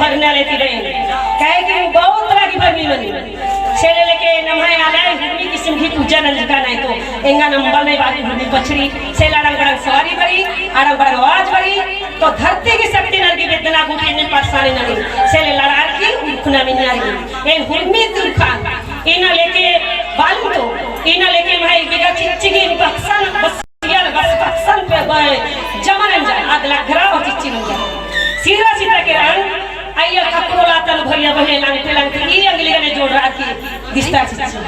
भरना लेती रहे कहे कि बहुत तरह की भरनी बनी से लेके नमाय आला हुर्मी किस्म की पूजा नंजका नहीं तो एंगा नंबर नहीं बाकी हुर्मी बछड़ी से लाडंग बड़ंग सवारी बड़ी आडंग बड़ंग आवाज बड़ी तो धरती की शक्ति नरगी वेदना गुटी ने परेशानी नहीं से ले लड़ा की खुना में नहीं ए हुर्मी तुलखान इना लेके बालू तो इना लेके भाई बिगा चिच्ची बक्सन बस बस बक्सन पे गए जमन जा अगला घरा चिच्ची न जा सीधा सीधा के रंग आइया ककरो लातल भरिया बहे लांगते लांगते ई अगली ने जोड़ राखी दिस्ता चिच्ची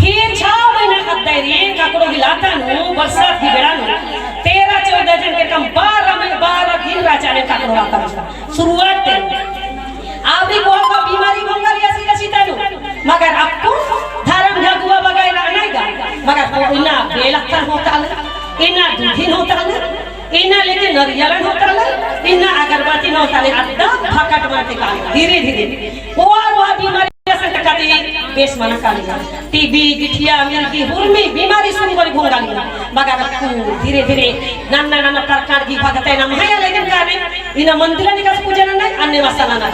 फिर 6 महीना कब दैरी ककरो गिलाता नु बरसात की बेड़ा नु 13-14 दिन के कम 12 दिन राजा ने ककरो लाता शुरुआत अभी को बीमारी मंगल ऐसी ऐसी तनु मगर आपको धर्म जगुआ वगैरह नहीं गा मगर इना बेलक्कन होता इना दुखीन होता इना लेके नरियलन होता इना अगरबत्ती न होता अड्डा फकट मारते का धीरे धीरे वो बीमारी से टकाती बेस मना काली टीबी गिठिया मिर्गी हुर्मी बीमारी सुन बड़ी भोंगाली मगर धीरे धीरे नाना नाना प्रकार की भगते ना महया लेकिन गाने इना मंदिर निकास पूजन नहीं अन्य मसाला ना